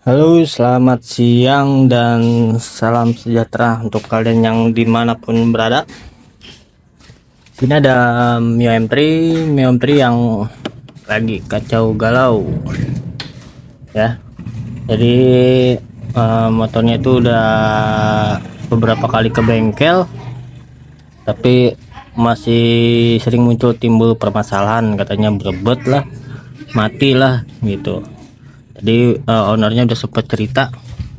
Halo, selamat siang dan salam sejahtera untuk kalian yang dimanapun berada. Sini ada Mio M3 yang lagi kacau galau, ya. Jadi motornya itu udah beberapa kali ke bengkel, tapi masih sering muncul timbul permasalahan, katanya berebet lah, mati lah gitu. Jadi ownernya udah sempat cerita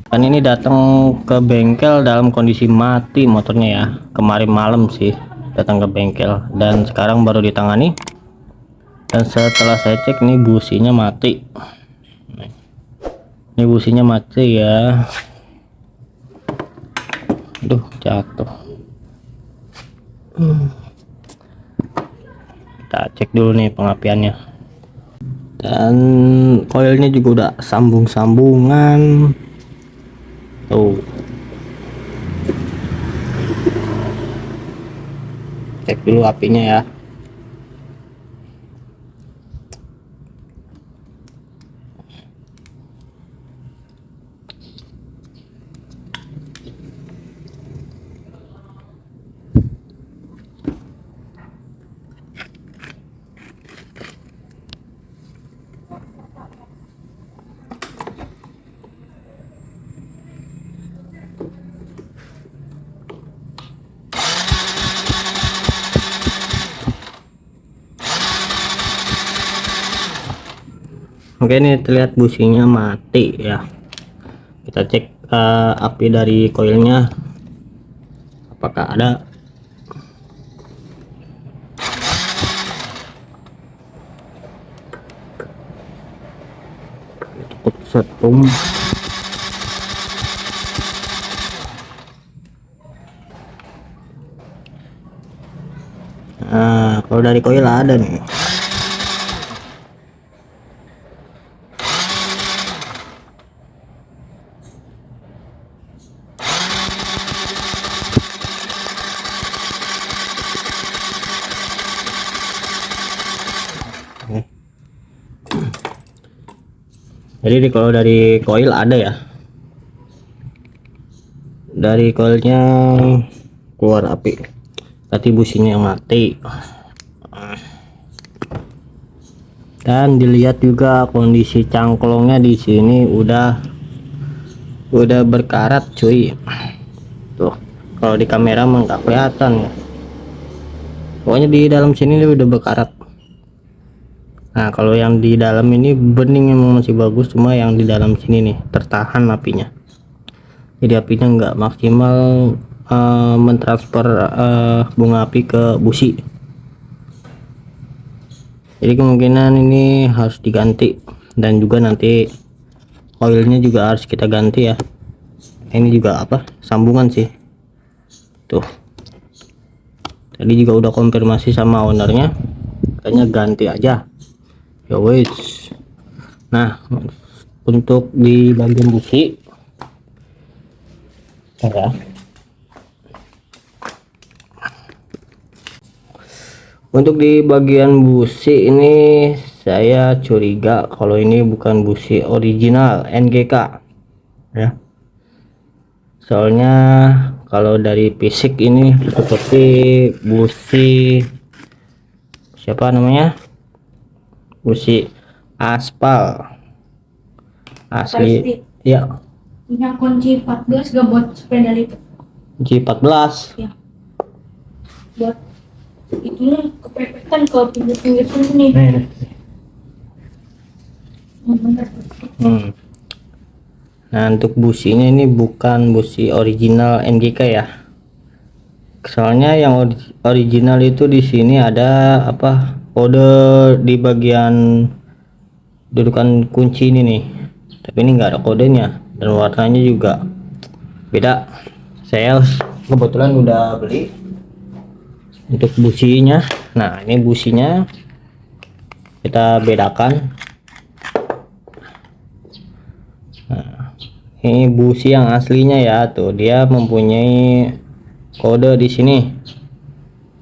kan ini datang ke bengkel dalam kondisi mati motornya ya, kemarin malam sih datang ke bengkel dan sekarang baru ditangani. Dan setelah saya cek nih businya mati, ini businya mati ya. Aduh, jatuh. Kita cek dulu nih pengapiannya, dan koilnya juga udah sambung-sambungan tuh. Cek dulu apinya ya. Oke, ini terlihat businya mati ya. Kita cek api dari koilnya apakah ada. Cukup setung. Nah, kalau dari koil ada nih. Jadi kalau dari koil ada ya, dari koilnya keluar api, tapi businya yang mati. Dan dilihat juga kondisi cangklongnya di sini udah berkarat cuy. Tuh, kalau di kamera mah nggak kelihatan ya. Pokoknya di dalam sini udah berkarat. Nah, kalau yang di dalam ini bening emang masih bagus, cuma yang di dalam sini nih tertahan apinya. Jadi apinya nggak maksimal mentransfer bunga api ke busi. Jadi kemungkinan ini harus diganti, dan juga nanti koilnya juga harus kita ganti ya. Ini juga apa, sambungan sih tuh. Tadi juga udah konfirmasi sama ownernya, katanya ganti aja ya wes. Nah, untuk di bagian busi ya, untuk di bagian busi ini saya curiga kalau ini bukan busi original NGK ya. Soalnya kalau dari fisik ini seperti busi siapa namanya, busi aspal asli Pasti. ya. Punya kunci 14 gak buat sepeda lipat? Kunci 14 Ya. Buat itunya kepepetan ke pinggir-pinggir sini. Bener. Nah, untuk businya ini bukan busi original NGK ya. Soalnya yang original itu di sini ada apa, kode di bagian dudukan kunci ini nih, tapi ini enggak ada kodenya dan warnanya juga beda. Saya kebetulan udah beli untuk businya. Nah, ini businya kita bedakan. Nah, ini busi yang aslinya ya, tuh dia mempunyai kode di sini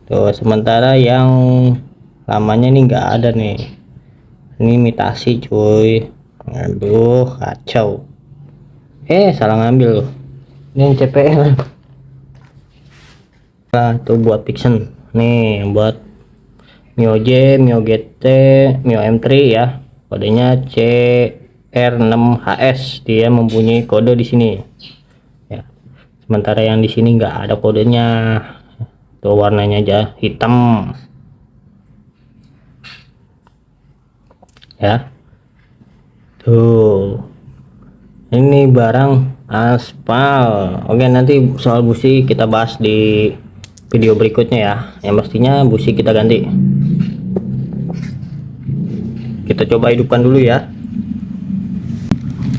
tuh, sementara yang lamanya ini enggak ada nih. Ini imitasi cuy. Aduh, kacau. Salah ngambil loh. Ini yang CPR. Nah, itu buat fiction. Nih, buat Mio J, Mio GT, Mio M3 ya. Kodenya CR6HS. Dia mempunyai kode di sini. Ya. Sementara yang di sini nggak ada kodenya. Tuh warnanya aja hitam. Ya. Tuh. Ini barang aspal. Oke, nanti soal busi kita bahas di video berikutnya ya. Yang pastinya busi kita ganti. Kita coba hidupkan dulu ya.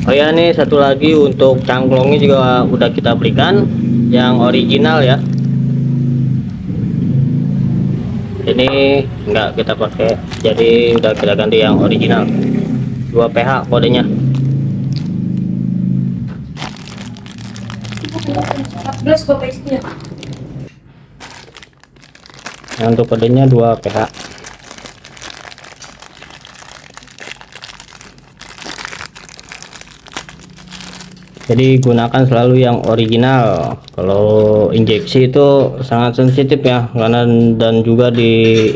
Oh ya, nih satu lagi untuk cangklongnya juga udah kita berikan yang original ya. Ini enggak kita pakai, jadi udah kita ganti yang original. 2 PH kodenya. 14 kok isinya. Nah, untuk kodenya 2 PH. Jadi gunakan selalu yang original. Kalau injeksi itu sangat sensitif ya, karena dan juga di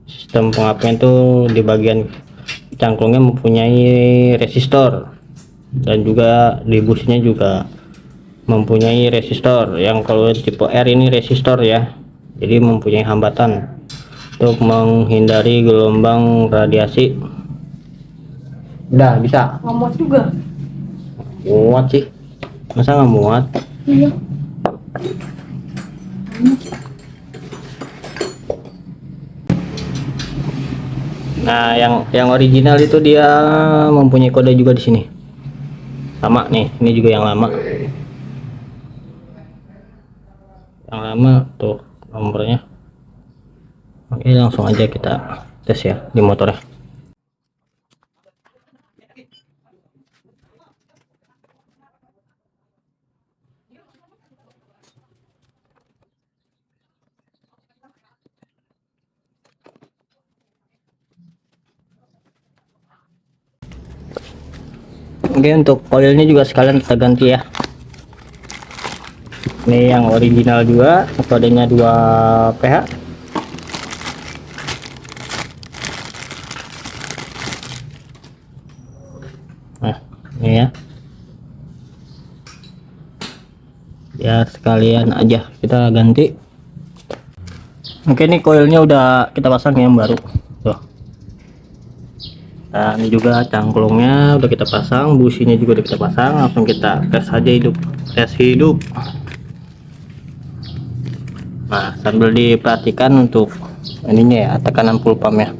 sistem pengapian itu di bagian cangklongnya mempunyai resistor, dan juga di busnya juga mempunyai resistor. Yang kalau tipe R ini resistor ya, jadi mempunyai hambatan untuk menghindari gelombang radiasi. Udah bisa Ngomong juga. muat sih, masa nggak muat? Iya. Nah, yang original itu dia mempunyai kode juga di sini. Sama nih, ini juga yang lama. Yang lama tuh nomornya. Oke, langsung aja kita tes ya di motornya. Oke, untuk oilnya juga sekalian kita ganti ya. Ini yang original juga, kodenya 2 PH. Nah, ini ya. Ya sekalian aja kita ganti. Oke, ini koilnya udah kita pasang yang baru. Tuh. Nah, ini juga cangklongnya udah kita pasang, businya juga udah kita pasang. Langsung kita tes aja hidup, tes hidup. Nah, sambil diperhatikan untuk ininya ya, tekanan full pump ya.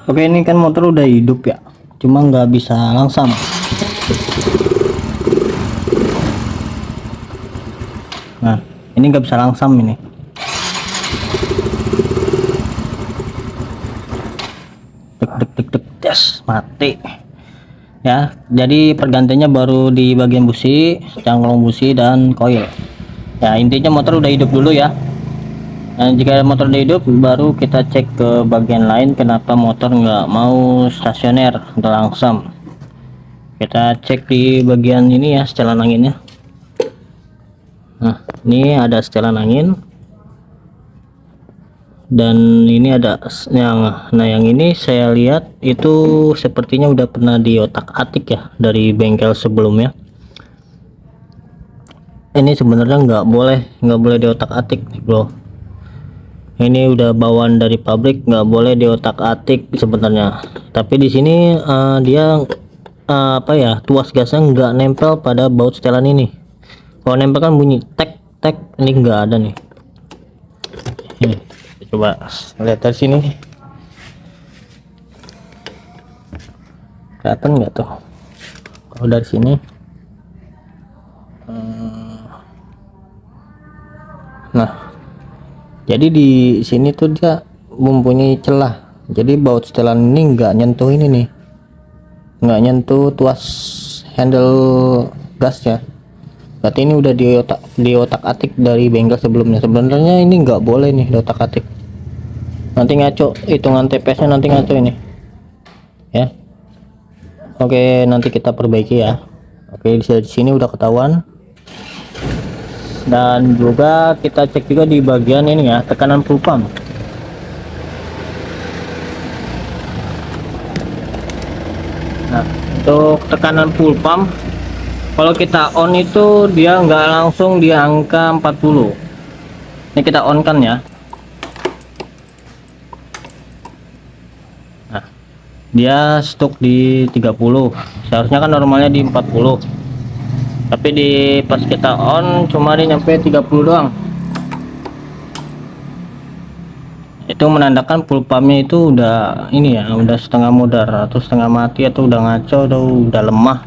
Oke, ini kan motor udah hidup ya, cuma nggak bisa langsam. Nah, ini nggak bisa langsam ini. Dek dek dek dek, yes, mati. Ya, jadi pergantiannya baru di bagian busi, cangklong busi dan koil. Ya, intinya motor udah hidup dulu ya. Nah, jika motor udah hidup, baru kita cek ke bagian lain kenapa motor nggak mau stasioner atau langsam. Kita cek di bagian ini ya, setelan anginnya. Nah, ini ada setelan angin. Dan ini ada yang ini saya lihat itu sepertinya udah pernah diotak-atik ya dari bengkel sebelumnya. Ini sebenarnya nggak boleh diotak-atik nih bro. Ini udah bawaan dari pabrik, nggak boleh diotak-atik sebenarnya. Tapi di sini dia apa ya, tuas gasnya nggak nempel pada baut setelan ini. Kalau nempel kan bunyi tek tek, ini nggak ada nih. Ini coba lihat dari sini, kelihatan nggak tuh kalau dari sini. Nah, jadi di sini tuh dia mempunyai celah, jadi baut setelan ini nggak nyentuh ini nih, nggak nyentuh tuas handle gasnya. Berarti ini udah diotak-atik dari bengkel sebelumnya. Sebenarnya ini nggak boleh nih diotak-atik, nanti ngaco hitungan TPS nya, nanti ngaco ini ya. Oke, nanti kita perbaiki ya. Oke, di sini udah ketahuan. Dan juga kita cek juga di bagian ini ya, tekanan full pump. Nah, untuk tekanan full pump, kalau kita on itu dia nggak langsung di angka 40. Ini kita on kan ya. Nah, dia stok di 30. Seharusnya kan normalnya di 40. Tapi pas kita on cuma dia nyampe 30 doang. Itu menandakan full pumpnya itu udah ini ya, udah setengah modar atau setengah mati, atau udah ngaco atau udah lemah.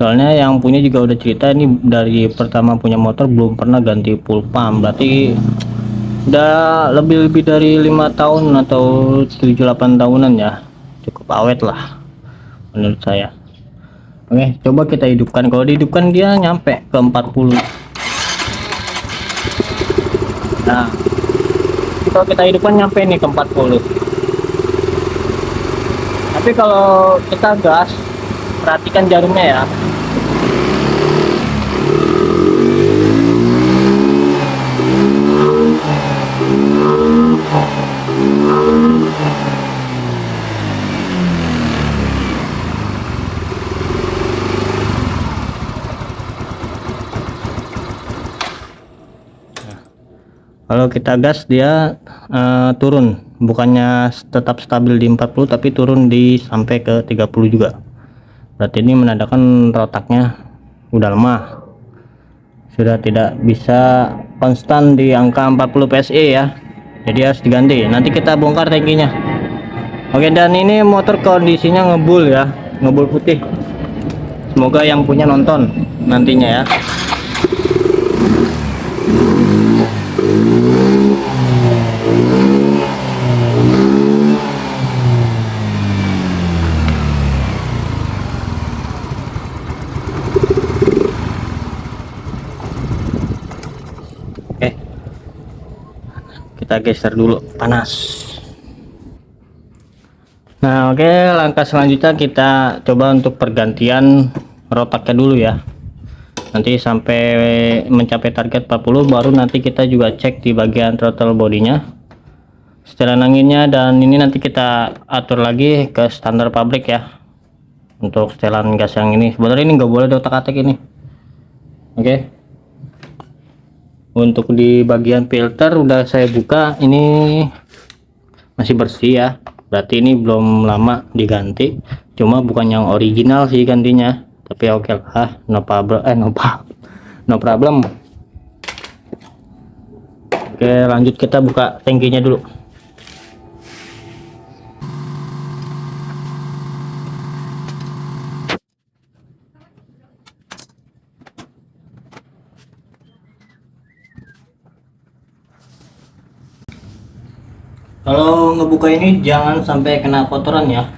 Soalnya yang punya juga udah cerita ini dari pertama punya motor belum pernah ganti full pump, berarti udah lebih dari 5 tahun atau 7-8 tahunan ya, cukup awet lah menurut saya. Oke, coba kita hidupkan. Kalau dihidupkan dia nyampe ke 40. Nah, kalau kita hidupkan nyampe nih ke 40. Tapi kalau kita gas, perhatikan jarumnya ya. Kalau kita gas dia turun, bukannya tetap stabil di 40 tapi turun di sampai ke 30 juga. Berarti ini menandakan rotaknya udah lemah, sudah tidak bisa konstan di angka 40 PSI ya. Jadi harus diganti. Nanti kita bongkar tangkinya. Oke, dan ini motor kondisinya ngebul ya, ngebul putih. Semoga yang punya nonton nantinya ya. Oke, kita geser dulu, panas. Nah, oke, langkah selanjutnya kita coba untuk pergantian rotaknya dulu ya. Nanti sampai mencapai target 40 baru nanti kita juga cek di bagian throttle bodinya, setelan anginnya, dan ini nanti kita atur lagi ke standar pabrik ya. Untuk setelan gas yang ini sebenarnya ini nggak boleh diotak-atik ini. Oke, untuk di bagian filter udah saya buka, ini masih bersih ya, berarti ini belum lama diganti, cuma bukan yang original sih gantinya, tapi oke lah, no problem, no problem. Oke, lanjut kita buka tangkinya dulu. Kalau ngebuka ini jangan sampai kena kotoran ya,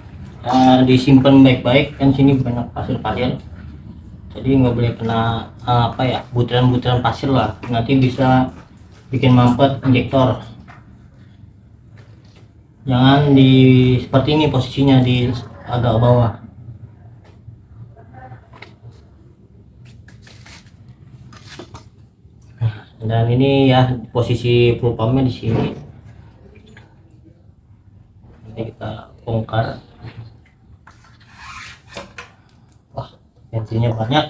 disimpan baik-baik, kan sini banyak pasir-pasir, jadi nggak boleh kena apa ya, butiran-butiran pasir lah, nanti bisa bikin mampet injektor. Jangan di seperti ini posisinya, di agak bawah. Dan ini ya posisi full pumpnya di sini. nanti kita bongkar. Wah, bensinnya banyak.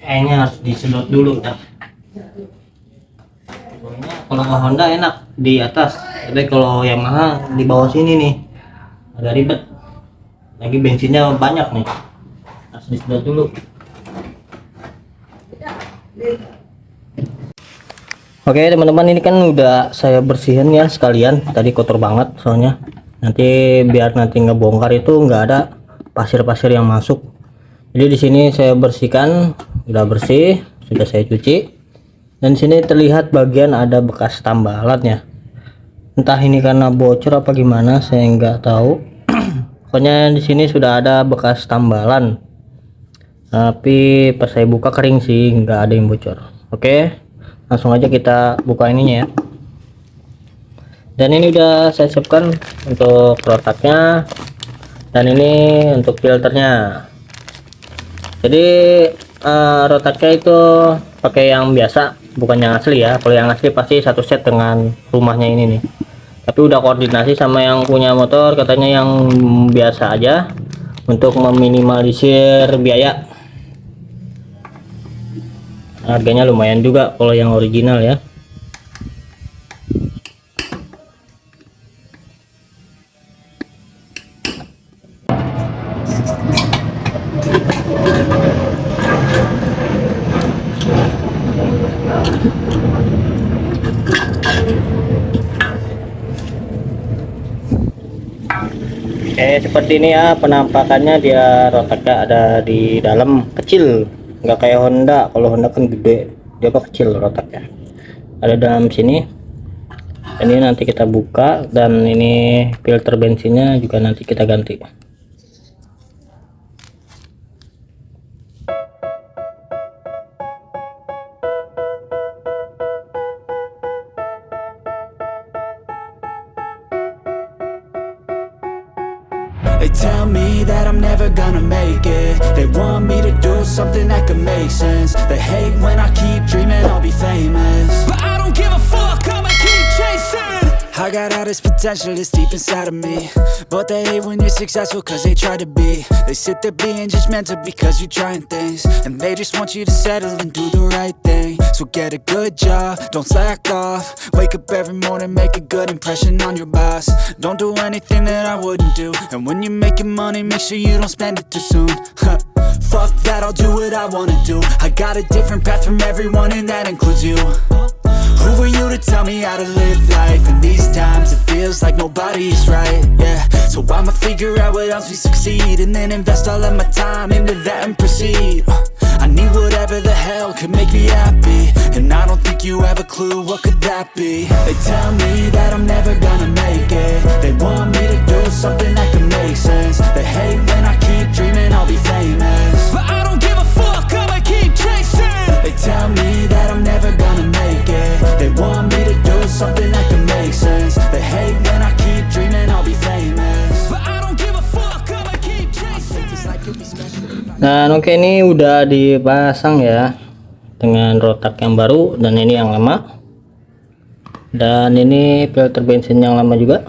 Kayaknya harus disedot dulu dah. Kalau Honda enak di atas, tapi kalau Yamaha di bawah sini nih agak ribet. Lagi bensinnya banyak nih, harus disedot dulu. Oke teman-teman, ini kan udah saya bersihin ya sekalian. Tadi kotor banget soalnya. Nanti biar nanti ngebongkar itu nggak ada pasir-pasir yang masuk. Jadi di sini saya bersihkan, udah bersih, sudah saya cuci. Dan sini terlihat bagian ada bekas tambalannya. Entah ini karena bocor apa gimana, saya nggak tahu. Pokoknya di sini sudah ada bekas tambalan. Tapi pas saya buka kering sih, nggak ada yang bocor. Oke, langsung aja kita buka ininya ya. Dan ini udah saya siapkan untuk rotaknya. Dan ini untuk filternya. Jadi rotaknya itu pakai yang biasa, bukan yang asli ya. Kalau yang asli pasti satu set dengan rumahnya ini nih. Tapi udah koordinasi sama yang punya motor, katanya yang biasa aja untuk meminimalisir biaya. Harganya lumayan juga kalau yang original ya. Seperti ini ya penampakannya. Dia rotaknya ada di dalam, kecil, nggak kayak Honda. Kalau Honda kan gede, dia kecil rotaknya, ada dalam sini. Ini nanti kita buka, dan ini filter bensinnya juga nanti kita ganti. They tell me that I'm never gonna make it. They want me to do something that could make sense. They hate when I keep dreaming I'll be famous, but I don't give a fuck, I'ma keep chasing. I got all this potential that's deep inside of me, but they hate when you're successful cause they try to be. They sit there being judgmental because you're trying things, and they just want you to settle and do the right thing. So get a good job, don't slack off. Wake up every morning, make a good impression on your boss. Don't do anything that I wouldn't do, and when you're making money, make sure you don't spend it too soon. Fuck that, I'll do what I wanna do. I got a different path from everyone, and that includes you. Who are you to tell me how to live life? In these times it feels like nobody's right, yeah. So I'ma figure out what else we succeed, and then invest all of my time into that and proceed. I need whatever the hell could make me happy, and I don't think you have a clue what could that be. They tell me that I'm never gonna make it. They want me to do something that could make sense. They hate when I keep dreaming I'll be famous, but I don't give a fuck, I'ma keep chasing. They tell me that I'm never gonna make it. They want me to do something that could make sense. They hate when I keep dreaming I'll be famous, but I don't give a fuck, I'ma keep chasing. It's like you'll be special. Dan oke, ini udah dipasang ya dengan rotak yang baru, dan ini yang lama. Dan ini filter bensin yang lama juga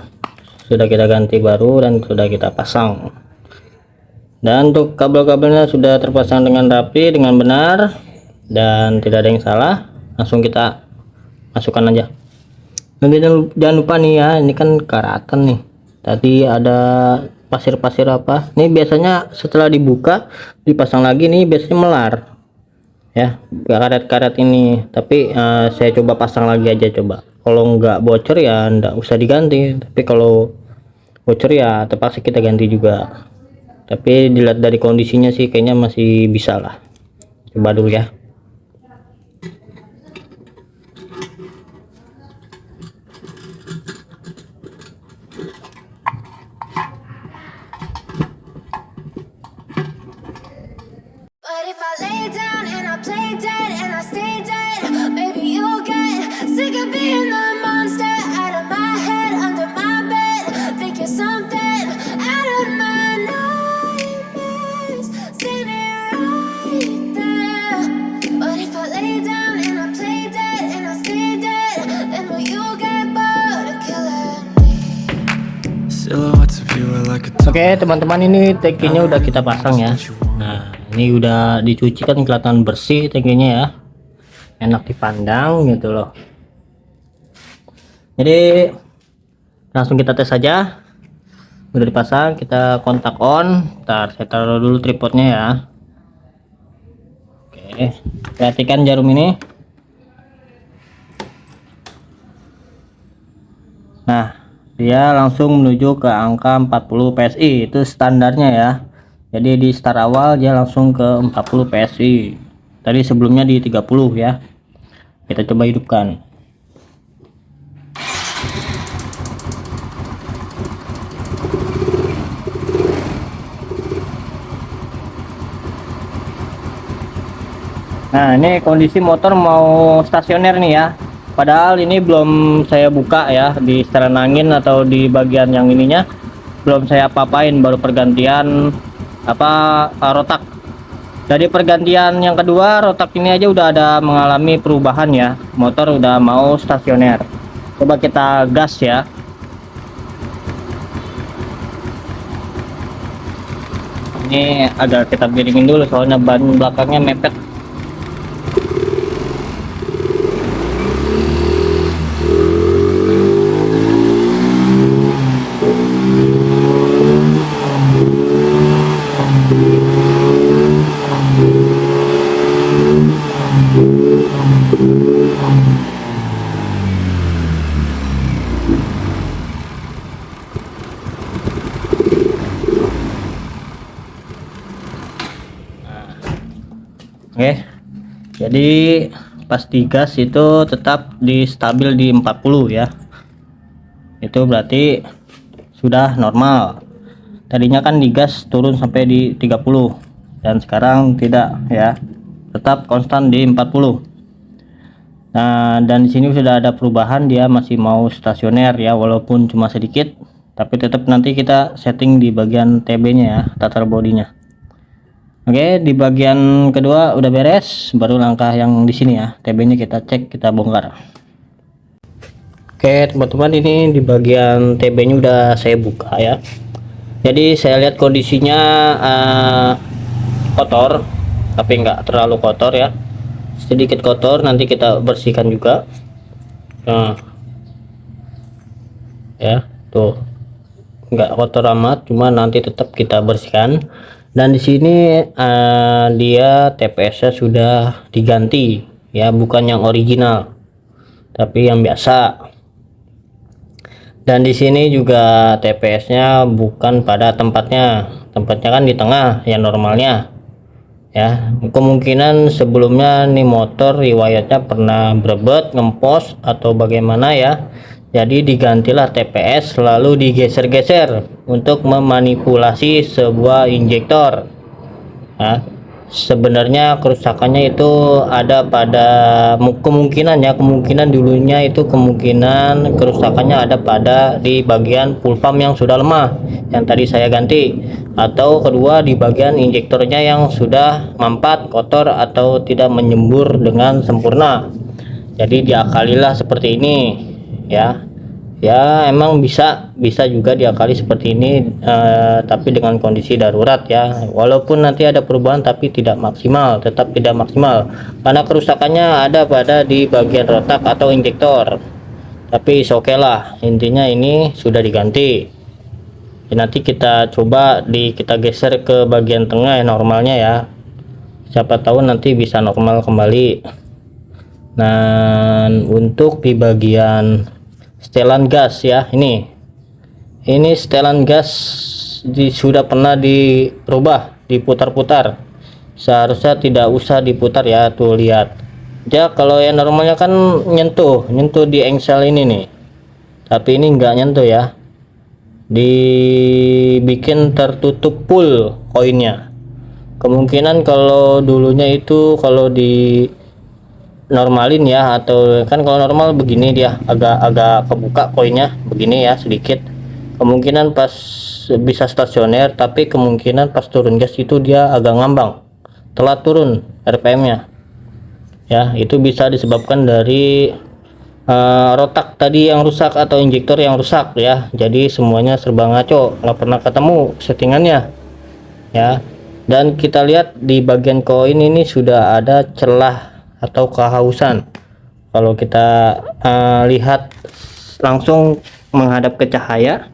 sudah kita ganti baru dan sudah kita pasang. Dan untuk kabel-kabelnya sudah terpasang dengan rapi, dengan benar, dan tidak ada yang salah. Langsung kita masukkan aja. Dan jangan lupa nih ya, ini kan karatan nih. Tadi ada pasir-pasir apa. Ini biasanya setelah dibuka dipasang lagi nih, biasanya melar. Ya, karet-karet ini. Tapi saya coba pasang lagi aja coba. Kalau nggak bocor ya nggak usah diganti. Tapi kalau bocor ya terpaksa kita ganti juga. Tapi dilihat dari kondisinya sih kayaknya masih bisa lah. Coba dulu ya. But if I lay down and I play dead and I stay dead, maybe you'll get sick of being the monster out of my head, under my bed, thinking something out of my nightmares, standing right there. Silhouettes of you are like a Oke teman-teman, ini tangkinya udah kita pasang ya. Nah ini udah dicuci kan, kelihatan bersih tangkinya ya, enak dipandang gitu loh. Jadi langsung kita tes saja. Udah dipasang, kita kontak on. Ntar saya taruh dulu tripodnya ya. Oke, perhatikan jarum ini. Nah dia langsung menuju ke angka 40 PSI, itu standarnya ya. Jadi di start awal dia langsung ke 40 PSI. Tadi sebelumnya di 30 ya. Kita coba hidupkan. Nah ini kondisi motor mau stasioner nih ya. Padahal ini belum saya buka ya, di setelan angin atau di bagian yang ininya belum saya apa-apain, baru pergantian rotak. Jadi pergantian yang kedua, rotak ini aja udah ada mengalami perubahan ya, motor udah mau stasioner. Coba kita gas ya. Ini agak kita miringin dulu soalnya ban belakangnya mepet. Oke, jadi pas digas itu tetap stabil di 40 ya. Itu berarti sudah normal. Tadinya kan digas turun sampai di 30 dan sekarang tidak ya, tetap konstan di 40. Nah dan di sini sudah ada perubahan, dia masih mau stasioner ya, walaupun cuma sedikit, tapi tetap nanti kita setting di bagian TB nya ya, tatar bodinya. Oke, di bagian kedua udah beres, baru langkah yang di sini ya, TB nya kita cek, kita bongkar. Oke teman-teman, ini di bagian TB nya udah saya buka ya. Jadi saya lihat kondisinya kotor, tapi nggak terlalu kotor ya, sedikit kotor, nanti kita bersihkan juga. Nah ya tuh, nggak kotor amat, cuma nanti tetap kita bersihkan. Dan di sini dia TPS-nya sudah diganti ya, bukan yang original tapi yang biasa. Dan di sini juga TPS-nya bukan pada tempatnya kan di tengah yang normalnya ya. Kemungkinan sebelumnya nih motor riwayatnya pernah berebet, ngempos atau bagaimana ya. Jadi digantilah TPS lalu digeser-geser untuk memanipulasi sebuah injektor. Nah, sebenarnya kerusakannya itu ada pada kemungkinan dulunya itu kemungkinan kerusakannya ada pada di bagian full pump yang sudah lemah yang tadi saya ganti, atau kedua di bagian injektornya yang sudah mampat, kotor atau tidak menyembur dengan sempurna. Jadi diakalilah seperti ini ya. Emang bisa juga diakali seperti ini, tapi dengan kondisi darurat ya, walaupun nanti ada perubahan tapi tetap tidak maksimal karena kerusakannya ada pada di bagian rotak atau injektor. Tapi oke lah, intinya ini sudah diganti. Nanti kita coba kita geser ke bagian tengah ya, normalnya ya, siapa tahu nanti bisa normal kembali. Nah untuk di bagian setelan gas ya, ini setelan gas sudah pernah dirubah, diputar-putar, seharusnya tidak usah diputar ya. Tuh lihat ya, kalau yang normalnya kan nyentuh di engsel ini nih, tapi ini enggak nyentuh ya, dibikin tertutup full koinnya. Kemungkinan kalau dulunya itu kalau di normalin ya, atau kan kalau normal begini dia agak kebuka koinnya begini ya sedikit, kemungkinan pas bisa stasioner, tapi kemungkinan pas turun gas itu dia agak ngambang, telat turun RPM nya ya. Itu bisa disebabkan dari rotak tadi yang rusak atau injektor yang rusak ya. Jadi semuanya serba ngaco, nggak pernah ketemu settingannya ya. Dan kita lihat di bagian koin ini sudah ada celah atau kehausan. Kalau kita lihat langsung menghadap ke cahaya,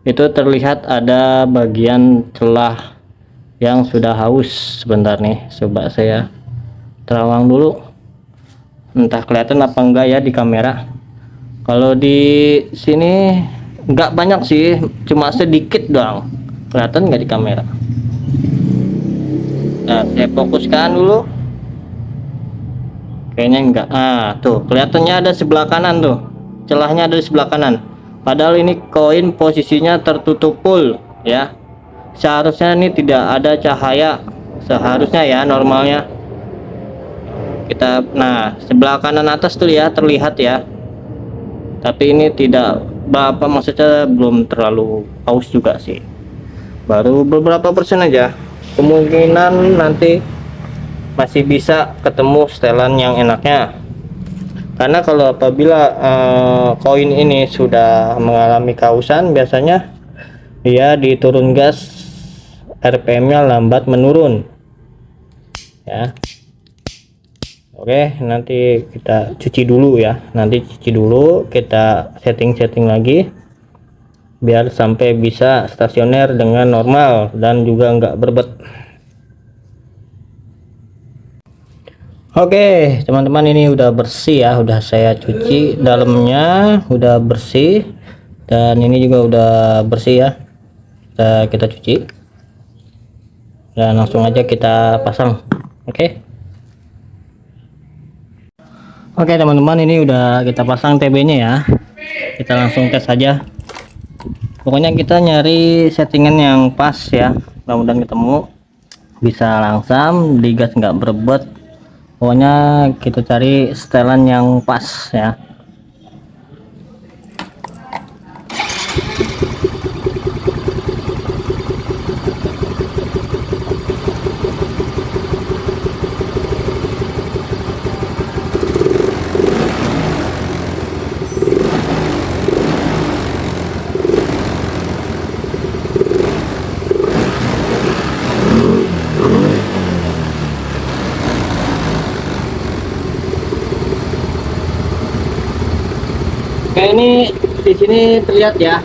itu terlihat ada bagian celah yang sudah haus. Sebentar nih, coba saya terawang dulu, entah kelihatan apa enggak ya di kamera. Kalau di sini enggak banyak sih, cuma sedikit doang. Kelihatan nggak di kamera? Nah, saya fokuskan dulu. Kayaknya enggak. Tuh kelihatannya ada sebelah kanan tuh, celahnya ada di sebelah kanan, padahal ini koin posisinya tertutup full ya. Seharusnya ini tidak ada cahaya, seharusnya ya normalnya. Nah sebelah kanan atas tuh ya terlihat ya, tapi ini tidak berapa, maksudnya belum terlalu haus juga sih, baru beberapa persen aja. Kemungkinan nanti masih bisa ketemu setelan yang enaknya, karena kalau apabila koin ini sudah mengalami kehausan, biasanya dia diturun gas, RPM nya lambat menurun ya. Oke, nanti kita cuci dulu ya, nanti cuci dulu, kita setting lagi biar sampai bisa stasioner dengan normal dan juga nggak berbet. Oke teman-teman, ini udah bersih ya, udah saya cuci dalamnya, udah bersih, dan ini juga udah bersih ya. Kita cuci dan langsung aja kita pasang. Oke teman-teman, ini udah kita pasang TB nya ya, kita langsung tes aja. Pokoknya kita nyari settingan yang pas ya, mudah-mudahan ketemu, bisa langsam, digas nggak berebut. Pokoknya kita cari setelan yang pas ya. Oke, ini di sini terlihat ya,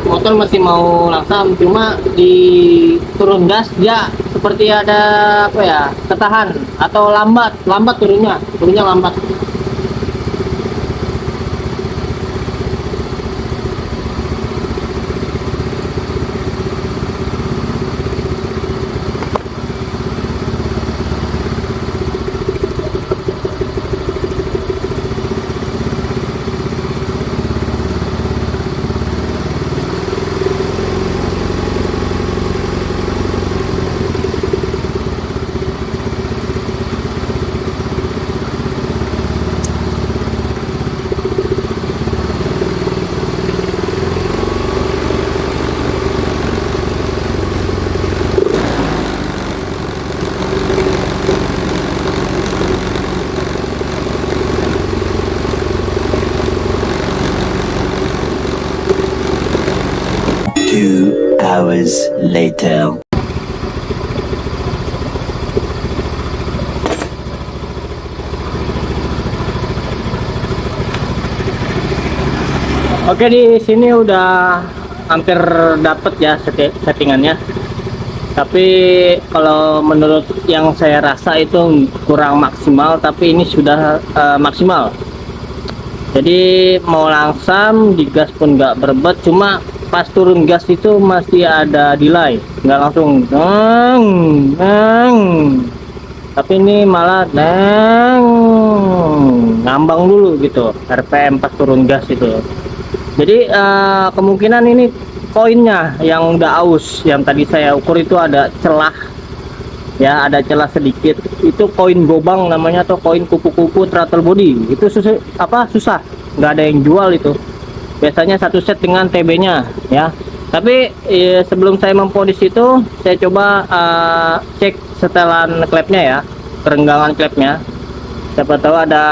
motor masih mau langsam, cuma di turun gas dia seperti ada apa ya, ketahan atau lambat turunnya lambat. Hours later. Oke, di sini udah hampir dapet ya settingannya, tapi kalau menurut yang saya rasa itu kurang maksimal, tapi ini sudah maksimal. Jadi mau langsam, digas pun nggak berebut, cuma pas turun gas itu masih ada delay, nggak langsung tapi ini malah ngambang dulu gitu RPM pas turun gas itu. Jadi kemungkinan ini koinnya yang udah aus, yang tadi saya ukur itu ada celah ya, ada celah sedikit, itu koin gobang namanya, atau koin kupu-kupu throttle body. Itu susah, nggak ada yang jual itu. Biasanya satu set dengan TB nya ya. Tapi sebelum saya memponis itu, saya coba cek setelan klepnya ya, kerenggangan klepnya. Siapa tahu ada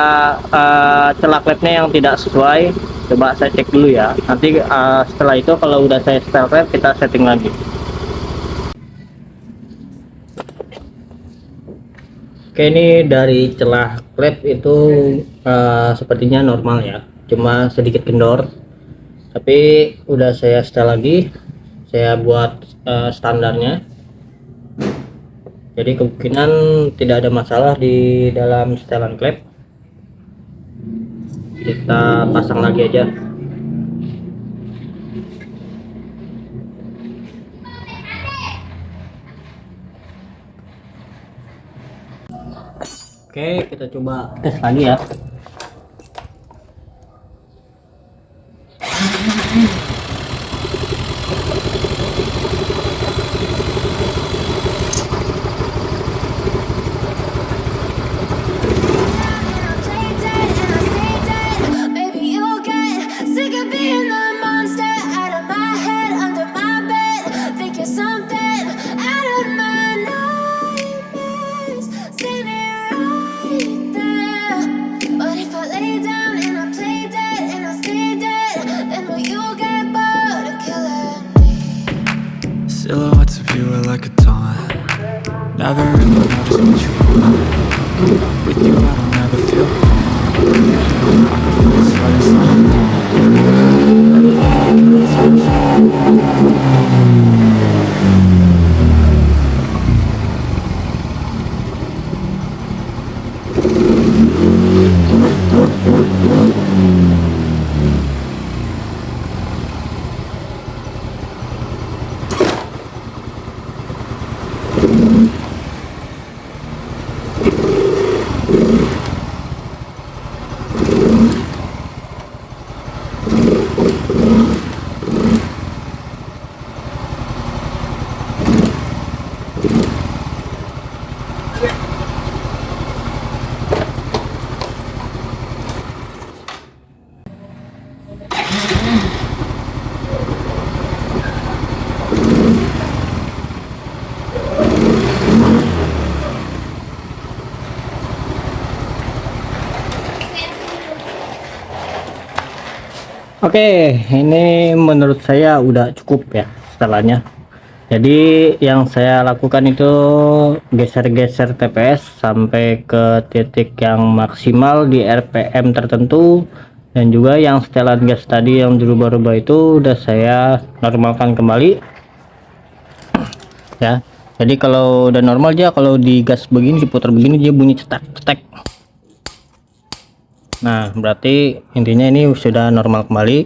celah klepnya yang tidak sesuai. Coba saya cek dulu ya. Nanti setelah itu kalau udah saya setel klep, kita setting lagi. Oke, ini dari celah klep itu sepertinya normal ya, cuma sedikit kendor. Tapi udah saya setel lagi, saya buat standarnya. Jadi kemungkinan tidak ada masalah di dalam setelan klep. Kita pasang lagi aja. Oke, kita coba tes lagi ya. Maybe you'll get sick of being the monster out of my head, under my bed. Think you're something out of my nightmares. Standing right there. But if I lay down and I play dead and I stay dead, then will you get bored of killing me? Silhouettes of you are like a taunt. Never really notice what you want. With you I don't ever feel calm. I can feel sweat inside my Oke, ini menurut saya udah cukup ya setelannya. Jadi yang saya lakukan itu geser-geser TPS sampai ke titik yang maksimal di RPM tertentu, dan juga yang setelan gas tadi yang dirubah-rubah itu udah saya normalkan kembali ya. Jadi kalau udah normal aja, kalau digas begini, diputar begini, dia bunyi cetak-cetak. Nah, berarti intinya ini sudah normal kembali.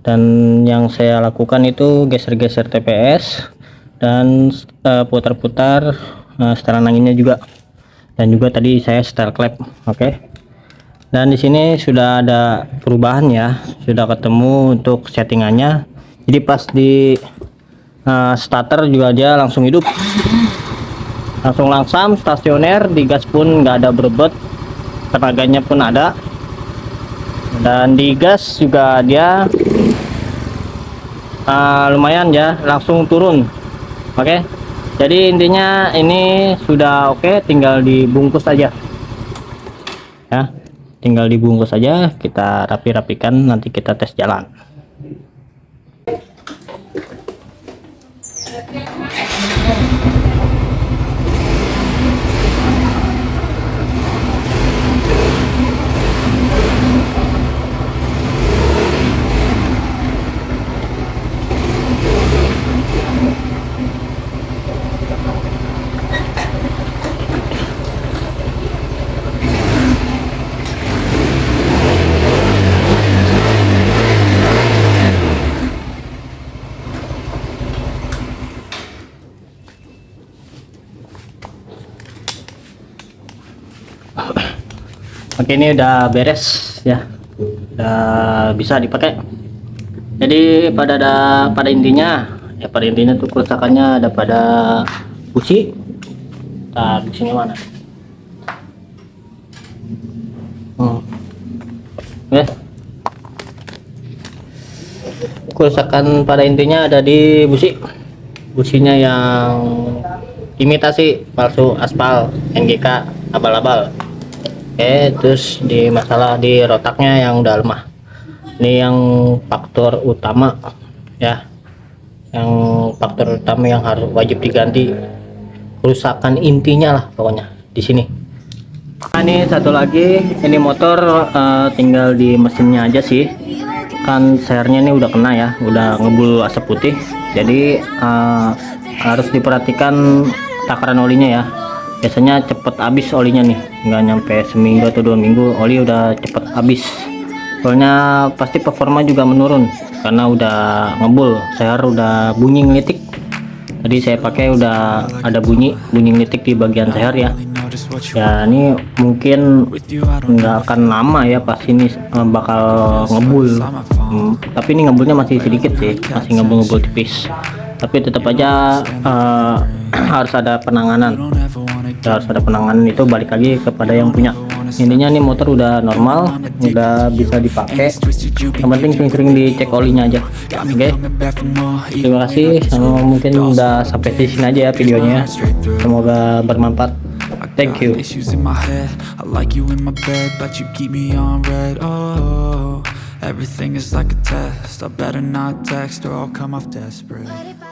Dan yang saya lakukan itu geser-geser TPS dan putar-putar setelan anginnya juga, dan juga tadi saya setel klep. Oke. Dan di sini sudah ada perubahan ya, sudah ketemu untuk settingannya. Jadi pas di starter juga dia langsung hidup, langsung langsam, stasioner, digas pun nggak ada berebut, tenaganya pun ada. Dan digas juga dia lumayan ya, langsung turun. Oke, jadi intinya ini sudah oke, tinggal dibungkus aja ya, tinggal dibungkus aja, kita rapi-rapikan, nanti kita tes jalan. Oke, ini udah beres ya, udah bisa dipakai. Jadi pada intinya tuh kerusakannya ada pada busi. Nah, businya mana? Ya, kerusakan pada intinya ada di businya yang imitasi palsu aspal NGK abal-abal. Oke, terus di masalah di rotaknya yang udah lemah, ini yang faktor utama ya, yang faktor utama yang harus wajib diganti, kerusakan intinya lah pokoknya di sini. Nah, ini satu lagi, ini motor tinggal di mesinnya aja sih, kan sernya ini udah kena ya, udah ngebul asap putih, jadi harus diperhatikan takaran olinya ya. Biasanya cepet habis olinya nih, nggak nyampe seminggu atau 2 minggu oli udah cepet habis, soalnya pasti performa juga menurun karena udah ngebul. Saya udah bunyi ngelitik, tadi saya pakai udah ada bunyi ngelitik di bagian seher ya. Ya ini mungkin nggak akan lama ya, pas ini bakal ngebul. Tapi ini ngebulnya masih sedikit sih, masih ngebul tipis, tapi tetap aja harus ada penanganan. Harus ada penanganan, itu balik lagi kepada yang punya. Intinya nih motor udah normal, udah bisa dipakai, yang penting sering-sering dicek olinya aja. Oke, terima kasih. Mungkin udah sampai di sini aja ya videonya, semoga bermanfaat. Thank you. Issues in my head, I like you in my bed, but you keep me on red. Oh, everything is like a test. I better not text or I'll come off desperate. But if I